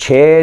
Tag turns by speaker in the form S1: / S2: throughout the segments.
S1: 6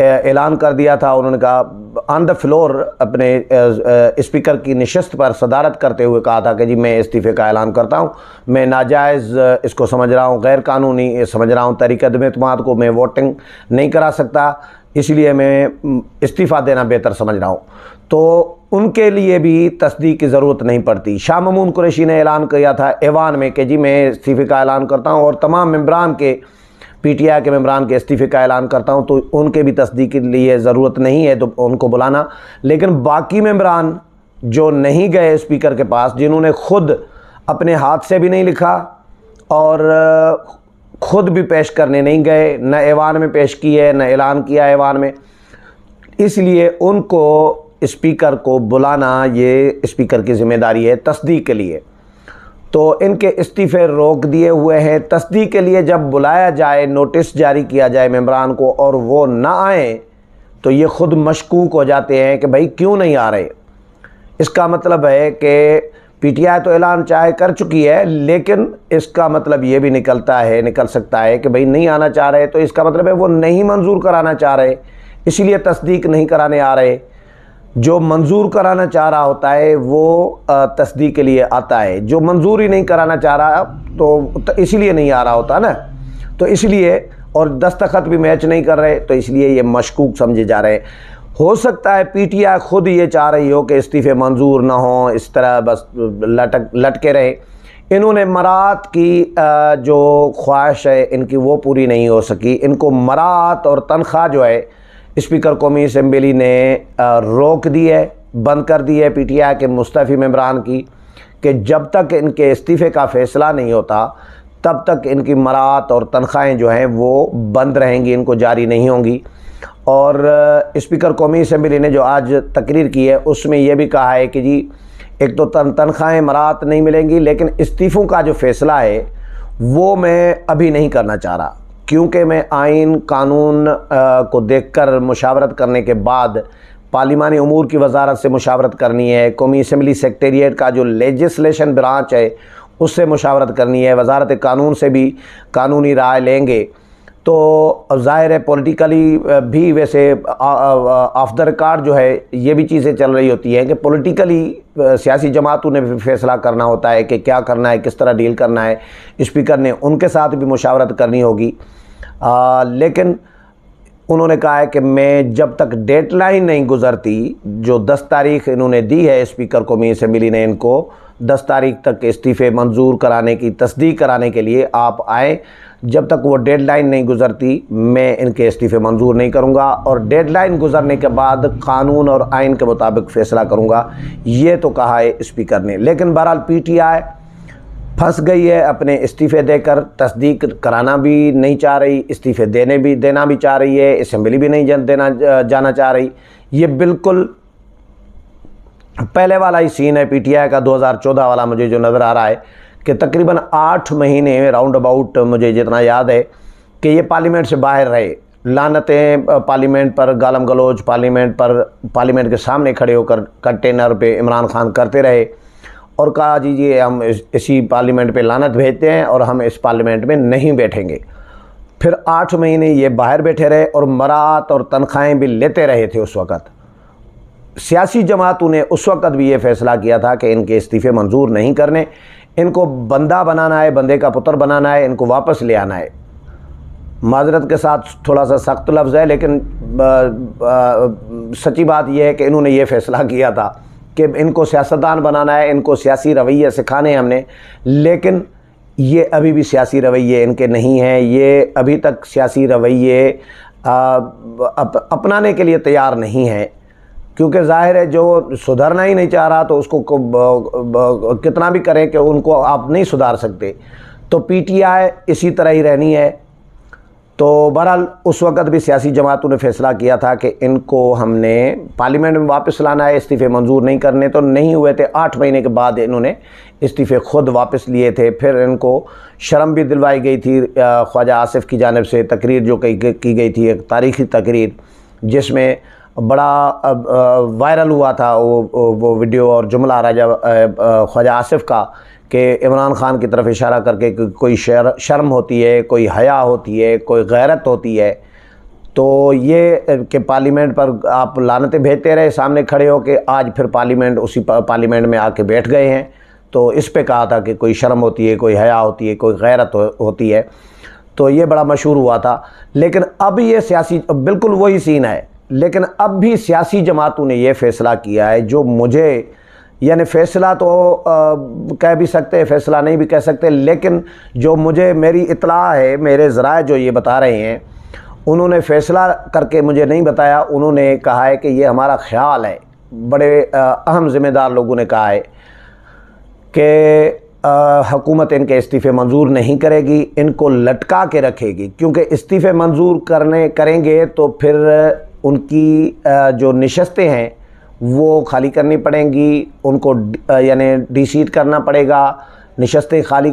S1: اعلان کر دیا تھا. انہوں نے کہا آن دا فلور اپنے اسپیکر کی نشست پر صدارت کرتے ہوئے کہا تھا کہ جی میں استعفے کا اعلان کرتا ہوں, میں ناجائز اس کو سمجھ رہا ہوں, غیر قانونی سمجھ رہا ہوں, تحریک عدم اعتماد کو میں ووٹنگ نہیں کرا سکتا, اس لیے میں استعفیٰ دینا بہتر سمجھ رہا ہوں. تو ان کے لیے بھی تصدیق کی ضرورت نہیں پڑتی. شاہ مامون قریشی نے اعلان کیا تھا ایوان میں کہ جی میں استعفے کا اعلان کرتا ہوں اور تمام ممبران کے پی ٹی آئی کے ممبران کے استعفے کا اعلان کرتا ہوں, تو ان کے بھی تصدیق کے لیے ضرورت نہیں ہے تو ان کو بلانا. لیکن باقی ممبران جو نہیں گئے اسپیکر کے پاس, جنہوں نے خود اپنے ہاتھ سے بھی نہیں لکھا اور خود بھی پیش کرنے نہیں گئے, نہ ایوان میں پیش کی ہے نہ اعلان کیا ایوان میں, اس لیے ان کو اسپیکر کو بلانا یہ اسپیکر کی ذمہ داری ہے تصدیق کے لیے. تو ان کے استعفے روک دیے ہوئے ہیں. تصدیق کے لیے جب بلایا جائے, نوٹس جاری کیا جائے ممبران کو اور وہ نہ آئیں تو یہ خود مشکوک ہو جاتے ہیں کہ بھائی کیوں نہیں آ رہے. اس کا مطلب ہے کہ پی ٹی آئی تو اعلان چاہے کر چکی ہے, لیکن اس کا مطلب یہ بھی نکل سکتا ہے کہ بھائی نہیں آنا چاہ رہے, تو اس کا مطلب ہے وہ نہیں منظور کرانا چاہ رہے, اسی لیے تصدیق نہیں کرانے آ رہے. جو منظور کرانا چاہ رہا ہوتا ہے وہ تصدیق کے لیے آتا ہے, جو منظور ہی نہیں کرانا چاہ رہا تو اسی لیے نہیں آ رہا ہوتا نا. تو اس لیے, اور دستخط بھی میچ نہیں کر رہے, تو اس لیے یہ مشکوک سمجھے جا رہے ہیں. ہو سکتا ہے پی ٹی آئی خود یہ چاہ رہی ہو کہ استعفے منظور نہ ہوں, اس طرح بس لٹکے رہے. انہوں نے مراعات کی جو خواہش ہے ان کی وہ پوری نہیں ہو سکی. ان کو مراعات اور تنخواہ جو ہے اسپیکر قومی اسمبلی نے روک دی ہے, بند کر دی ہے پی ٹی آئی کے مستعفی ممبران کی, کہ جب تک ان کے استعفے کا فیصلہ نہیں ہوتا تب تک ان کی مراعات اور تنخواہیں جو ہیں وہ بند رہیں گی, ان کو جاری نہیں ہوں گی. اور اسپیکر قومی اسمبلی نے جو آج تقریر کی ہے اس میں یہ بھی کہا ہے کہ جی ایک تو تنخواہیں مراعات نہیں ملیں گی, لیکن استعفوں کا جو فیصلہ ہے وہ میں ابھی نہیں کرنا چاہ رہا, کیونکہ میں آئین قانون کو دیکھ کر مشاورت کرنے کے بعد پارلیمانی امور کی وزارت سے مشاورت کرنی ہے, قومی اسمبلی سیکریٹریٹ کا جو لیجسلیشن برانچ ہے اس سے مشاورت کرنی ہے, وزارت قانون سے بھی قانونی رائے لیں گے. تو ظاہر ہے پولیٹیکلی بھی ویسے آف دا ریکارڈ جو ہے یہ بھی چیزیں چل رہی ہوتی ہیں کہ پولیٹیکلی سیاسی جماعتوں نے بھی فیصلہ کرنا ہوتا ہے کہ کیا کرنا ہے, کس طرح ڈیل کرنا ہے. اسپیکر نے ان کے ساتھ بھی مشاورت کرنی ہوگی, لیکن انہوں نے کہا ہے کہ میں جب تک ڈیڈ لائن نہیں گزرتی, جو 10 تاریخ انہوں نے دی ہے اسپیکر قومی اسمبلی نے ان کو 10 تاریخ تک استعفے منظور کرانے کی تصدیق کرانے کے لیے آپ آئیں, جب تک وہ ڈیڈ لائن نہیں گزرتی میں ان کے استعفے منظور نہیں کروں گا, اور ڈیڈ لائن گزرنے کے بعد قانون اور آئین کے مطابق فیصلہ کروں گا, یہ تو کہا ہے اسپیکر نے. لیکن بہرحال پی ٹی آئی پھنس گئی ہے اپنے استعفے دے کر, تصدیق کرانا بھی نہیں چاہ رہی, استعفے دینا بھی چاہ رہی ہے, اسمبلی بھی نہیں جانا چاہ رہی. یہ بالکل پہلے والا ہی سین ہے پی ٹی آئی کا, 2014 والا مجھے جو نظر آ رہا ہے کہ تقریباً 8 مہینے راؤنڈ اباؤٹ مجھے جتنا یاد ہے کہ یہ پارلیمنٹ سے باہر رہے, لعنتیں پارلیمنٹ پر, گالم گلوچ پارلیمنٹ کے سامنے کھڑے ہو کر کنٹینر پہ عمران خان کرتے رہے اور کہا جی ہم اسی پارلیمنٹ پہ لعنت بھیجتے ہیں اور ہم اس پارلیمنٹ میں نہیں بیٹھیں گے. پھر 8 مہینے یہ باہر بیٹھے رہے اور مراعات اور تنخواہیں بھی لیتے رہے تھے. اس وقت سیاسی جماعتوں نے اس وقت بھی یہ فیصلہ کیا تھا کہ ان کے استعفے منظور نہیں کرنے, ان کو بندہ بنانا ہے, بندے کا پتر بنانا ہے, ان کو واپس لے آنا ہے. معذرت کے ساتھ تھوڑا سا سخت لفظ ہے, لیکن سچی بات یہ ہے کہ انہوں نے یہ فیصلہ کیا تھا کہ ان کو سیاستدان بنانا ہے, ان کو سیاسی رویے سکھانے ہم نے. لیکن یہ ابھی بھی سیاسی رویے ان کے نہیں ہیں, یہ ابھی تک سیاسی رویے اپنانے کے لیے تیار نہیں ہیں, کیونکہ ظاہر ہے جو سدھرنا ہی نہیں چاہ رہا تو اس کو کتنا بھی کریں کہ ان کو آپ نہیں سدھار سکتے. تو پی ٹی آئی اسی طرح ہی رہنی ہے. تو بہرحال اس وقت بھی سیاسی جماعتوں نے فیصلہ کیا تھا کہ ان کو ہم نے پارلیمنٹ میں واپس لانا ہے, استعفے منظور نہیں کرنے, تو نہیں ہوئے تھے. 8 مہینے کے بعد انہوں نے استعفے خود واپس لیے تھے. پھر ان کو شرم بھی دلوائی گئی تھی خواجہ آصف کی جانب سے, تقریر جو کی گئی تھی, ایک تاریخی تقریر جس میں بڑا وائرل ہوا تھا وہ ویڈیو اور جملہ راجہ خواجہ آصف کا کہ عمران خان کی طرف اشارہ کر کے کوئی شرم ہوتی ہے, کوئی حیا ہوتی ہے, کوئی غیرت ہوتی ہے. تو یہ کہ پارلیمنٹ پر آپ لعنتیں بھیجتے رہے سامنے کھڑے ہو کے، آج پھر اسی پارلیمنٹ میں آ کے بیٹھ گئے ہیں۔ تو اس پہ کہا تھا کہ کوئی شرم ہوتی ہے، کوئی حیا ہوتی ہے، کوئی غیرت ہوتی ہے، تو یہ بڑا مشہور ہوا تھا۔ لیکن اب یہ سیاسی بالکل وہی سین ہے، لیکن اب بھی سیاسی جماعتوں نے یہ فیصلہ کیا ہے جو مجھے، یعنی فیصلہ تو کہہ بھی سکتے، فیصلہ نہیں بھی کہہ سکتے، لیکن جو مجھے میری اطلاع ہے، میرے ذرائع جو یہ بتا رہے ہیں، انہوں نے فیصلہ کر کے مجھے نہیں بتایا، انہوں نے کہا ہے کہ یہ ہمارا خیال ہے، بڑے اہم ذمہ دار لوگوں نے کہا ہے کہ حکومت ان کے استعفے منظور نہیں کرے گی، ان کو لٹکا کے رکھے گی، کیونکہ استعفے منظور کریں گے تو پھر ان کی جو نشستیں ہیں وہ خالی کرنی پڑیں گی، ان کو یعنی ڈی سیٹ کرنا پڑے گا، نشستیں خالی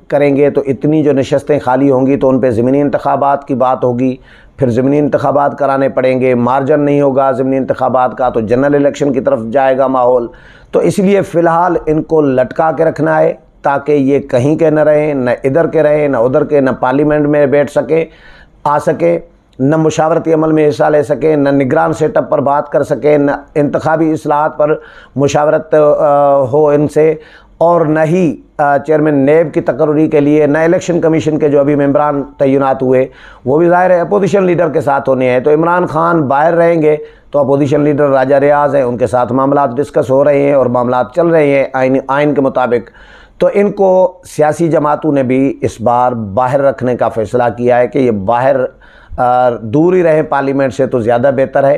S1: کریں گے تو اتنی جو نشستیں خالی ہوں گی تو ان پہ ضمنی انتخابات کی بات ہوگی، پھر ضمنی انتخابات کرانے پڑیں گے، مارجن نہیں ہوگا ضمنی انتخابات کا تو جنرل الیکشن کی طرف جائے گا ماحول۔ تو اس لیے فی الحال ان کو لٹکا کے رکھنا ہے تاکہ یہ کہیں کے نہ رہیں، نہ ادھر کے رہیں نہ ادھر کے، نہ پارلیمنٹ میں بیٹھ سکے، آ سکے، نہ مشاورتی عمل میں حصہ لے سکے، نہ نگران سیٹ اپ پر بات کر سکے، نہ انتخابی اصلاحات پر مشاورت ہو ان سے، اور نہ ہی چیئرمین نیب کی تقرری کے لیے، نہ الیکشن کمیشن کے جو ابھی ممبران تعینات ہوئے وہ بھی ظاہر ہے اپوزیشن لیڈر کے ساتھ ہونے ہیں۔ تو عمران خان باہر رہیں گے تو اپوزیشن لیڈر راجہ ریاض ہیں، ان کے ساتھ معاملات ڈسکس ہو رہے ہیں اور معاملات چل رہے ہیں آئین کے مطابق۔ تو ان کو سیاسی جماعتوں نے بھی اس بار باہر رکھنے کا فیصلہ کیا ہے کہ یہ باہر دور ہی رہیں پارلیمنٹ سے تو زیادہ بہتر ہے،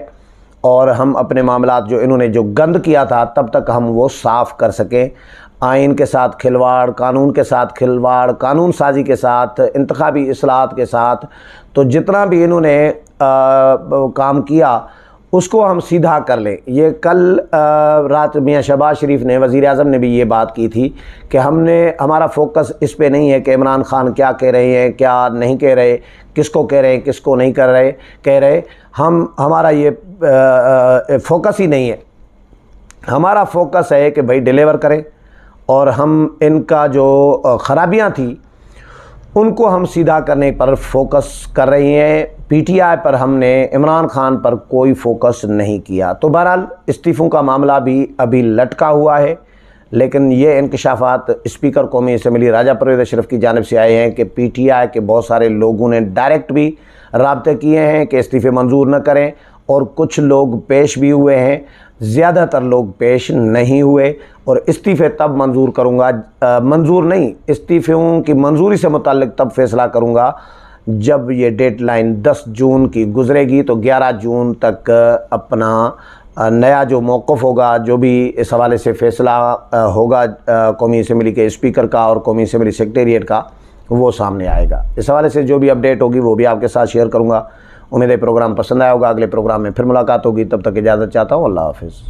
S1: اور ہم اپنے معاملات جو انہوں نے جو گند کیا تھا تب تک ہم وہ صاف کر سکیں۔ آئین کے ساتھ کھلواڑ، قانون کے ساتھ کھلواڑ، قانون سازی کے ساتھ، انتخابی اصلاحات کے ساتھ، تو جتنا بھی انہوں نے کام کیا اس کو ہم سیدھا کر لیں۔ یہ کل رات میاں شہباز شریف نے، وزیر اعظم نے بھی یہ بات کی تھی کہ ہمارا فوکس اس پہ نہیں ہے کہ عمران خان کیا کہہ رہے ہیں، کیا نہیں کہہ رہے، کس کو کہہ رہے ہیں، کس کو نہیں کہہ رہے، ہمارا یہ فوکس ہی نہیں ہے۔ ہمارا فوکس ہے کہ بھائی ڈیلیور کریں، اور ہم ان کا جو خرابیاں تھیں ان کو ہم سیدھا کرنے پر فوکس کر رہی ہیں۔ پی ٹی آئی پر ہم نے عمران خان پر کوئی فوکس نہیں کیا۔ تو بہرحال استعفوں کا معاملہ بھی ابھی لٹکا ہوا ہے، لیکن یہ انکشافات اسپیکر قومی اسمبلی راجہ پرویز اشرف کی جانب سے آئے ہیں کہ پی ٹی آئی کے بہت سارے لوگوں نے ڈائریکٹ بھی رابطے کیے ہیں کہ استعفے منظور نہ کریں، اور کچھ لوگ پیش بھی ہوئے ہیں، زیادہ تر لوگ پیش نہیں ہوئے، اور استعفے تب منظور کروں گا، منظور نہیں، استعفوں کی منظوری سے متعلق تب فیصلہ کروں گا جب یہ ڈیڈ لائن 10 جون کی گزرے گی، تو 11 جون تک اپنا نیا جو موقف ہوگا، جو بھی اس حوالے سے فیصلہ ہوگا قومی اسمبلی کے اسپیکر کا اور قومی اسمبلی سیکریٹریٹ کا، وہ سامنے آئے گا۔ اس حوالے سے جو بھی اپڈیٹ ہوگی وہ بھی آپ کے ساتھ شیئر کروں گا۔ امید ہے پروگرام پسند آیا ہوگا، اگلے پروگرام میں پھر ملاقات ہوگی، تب تک اجازت چاہتا ہوں، اللہ حافظ۔